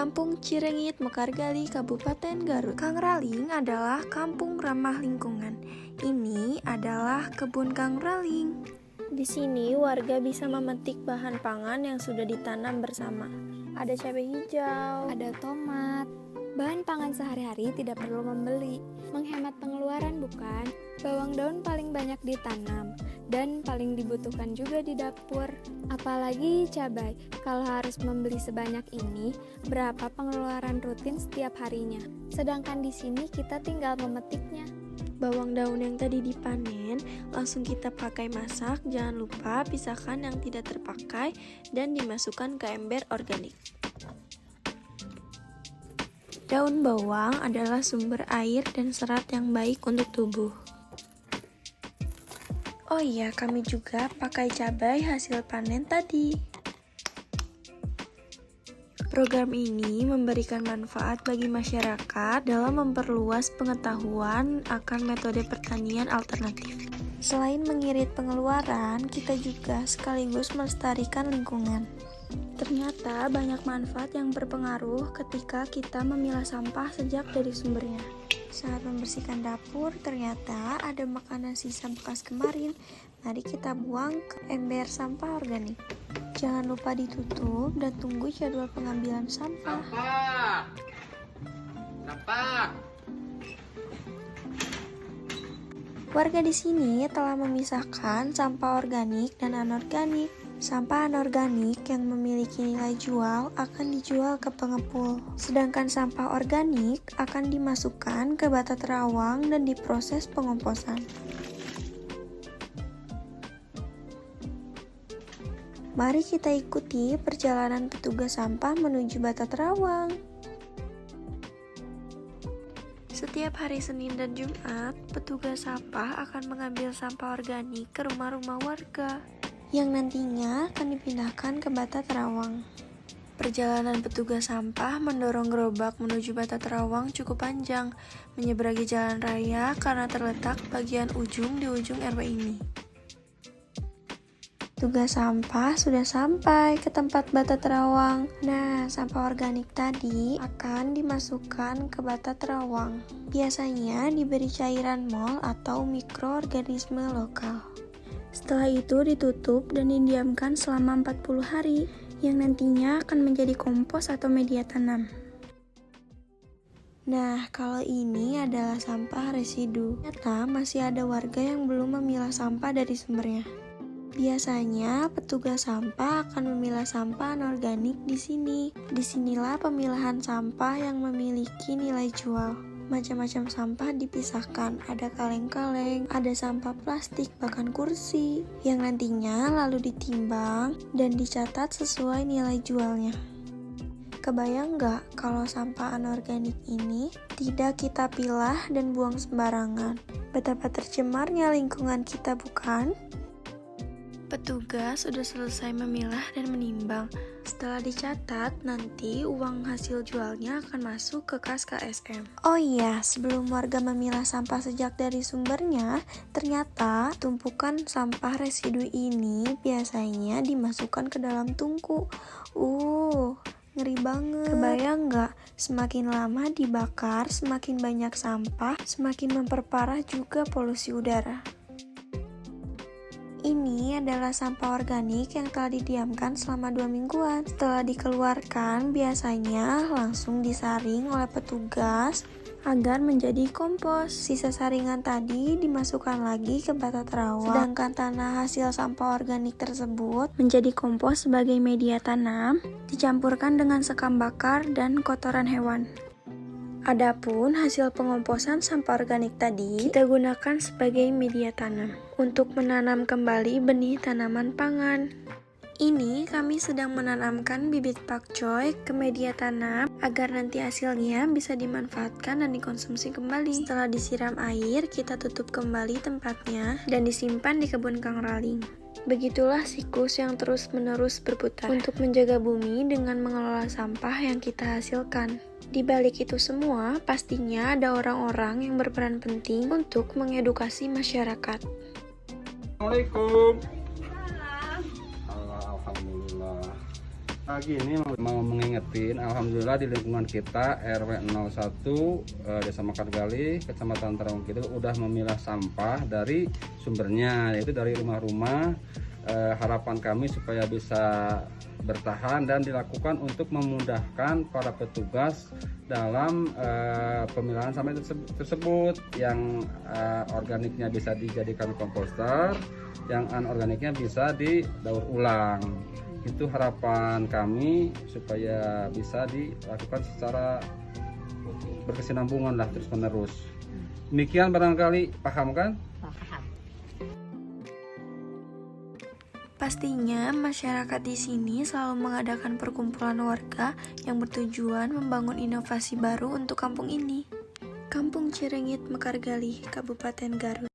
Kampung Cirengit, Mekargali, Kabupaten Garut. Kang Raling adalah kampung ramah lingkungan. Ini adalah kebun Kang Raling. Di sini warga bisa memetik bahan pangan yang sudah ditanam bersama. Ada cabai hijau, Ada tomat. Bahan pangan sehari-hari tidak perlu membeli. Menghemat pengeluaran bukan? Bawang daun paling banyak ditanam dan paling dibutuhkan juga di dapur. Apalagi cabai. Kalau harus membeli sebanyak ini, berapa pengeluaran rutin setiap harinya? Sedangkan di sini kita tinggal memetiknya. bawang daun yang tadi dipanen langsung kita pakai masak. Jangan lupa pisahkan yang tidak terpakai dan dimasukkan ke ember organik. Daun bawang adalah sumber air dan serat yang baik untuk tubuh. Oh iya, kami juga pakai cabai hasil panen tadi. Program ini memberikan manfaat bagi masyarakat dalam memperluas pengetahuan akan metode pertanian alternatif. Selain mengirit pengeluaran, kita juga sekaligus melestarikan lingkungan. Ternyata banyak manfaat yang berpengaruh ketika kita memilah sampah sejak dari sumbernya. Saat membersihkan dapur, ternyata ada makanan sisa bekas kemarin. Mari kita buang ke ember sampah organik. Jangan lupa ditutup dan tunggu jadwal pengambilan sampah. Sampah. Warga di sini telah memisahkan sampah organik dan anorganik. Sampah anorganik yang memiliki nilai jual akan dijual ke pengepul, sedangkan sampah organik akan dimasukkan ke bata terawang dan diproses pengomposan. Mari kita ikuti perjalanan petugas sampah menuju bata terawang. Setiap hari Senin dan Jumat, petugas sampah akan mengambil sampah organik ke rumah-rumah warga yang nantinya akan dipindahkan ke bata terawang. Perjalanan petugas sampah mendorong gerobak menuju bata terawang cukup panjang, menyeberangi jalan raya karena terletak bagian ujung di ujung RW ini. Tugas sampah sudah sampai ke tempat bata terawang. Nah, sampah organik tadi akan dimasukkan ke bata terawang. Biasanya diberi cairan mol atau mikroorganisme lokal. Setelah itu ditutup dan didiamkan selama 40 hari, yang nantinya akan menjadi kompos atau media tanam. Nah, kalau ini adalah sampah residu. Ternyata masih ada warga yang belum memilah sampah dari sumbernya. Biasanya petugas sampah akan memilah sampah anorganik di sini. Disinilah pemilahan sampah yang memiliki nilai jual. Macam-macam sampah dipisahkan, ada kaleng-kaleng, ada sampah plastik, bahkan kursi, yang nantinya lalu ditimbang dan dicatat sesuai nilai jualnya. Kebayang nggak kalau sampah anorganik ini tidak kita pilah dan buang sembarangan? Betapa tercemarnya lingkungan kita, bukan? Petugas sudah selesai memilah dan menimbang. Setelah dicatat, nanti uang hasil jualnya akan masuk ke kas KSM. Oh iya, sebelum warga memilah sampah sejak dari sumbernya, ternyata tumpukan sampah residu ini biasanya dimasukkan ke dalam tungku. Ngeri banget. Kebayang nggak? Semakin lama dibakar, semakin banyak sampah, semakin memperparah juga polusi udara. Ini adalah sampah organik yang telah didiamkan selama 2 mingguan. Setelah dikeluarkan, biasanya langsung disaring oleh petugas agar menjadi kompos. Sisa saringan tadi dimasukkan lagi ke bata terawang, sedangkan tanah hasil sampah organik tersebut menjadi kompos sebagai media tanam, dicampurkan dengan sekam bakar dan kotoran hewan. Adapun hasil pengomposan sampah organik tadi kita gunakan sebagai media tanam untuk menanam kembali benih tanaman pangan. Ini kami sedang menanamkan bibit pakcoy ke media tanam agar nanti hasilnya bisa dimanfaatkan dan dikonsumsi kembali. Setelah disiram air, kita tutup kembali tempatnya dan disimpan di kebun Kang Raling. Begitulah siklus yang terus-menerus berputar untuk menjaga bumi dengan mengelola sampah yang kita hasilkan. Di balik itu semua, pastinya ada orang-orang yang berperan penting untuk mengedukasi masyarakat. Assalamualaikum. Alhamdulillah. Gini mau mengingetin, alhamdulillah di lingkungan kita RW 01 Desa Mekargali, Kecamatan Tarawang Kidul udah memilah sampah dari sumbernya, yaitu dari rumah-rumah. Harapan kami supaya bisa bertahan dan dilakukan untuk memudahkan para petugas dalam pemilahan sampah tersebut. Yang organiknya bisa dijadikan komposter, yang anorganiknya bisa didaur ulang. Itu harapan kami supaya bisa dilakukan secara berkesinambungan lah terus menerus. Demikian barangkali paham kan? Paham. Pastinya masyarakat di sini selalu mengadakan perkumpulan warga yang bertujuan membangun inovasi baru untuk kampung ini. Kampung Cirengit, Mekargali, Kabupaten Garut.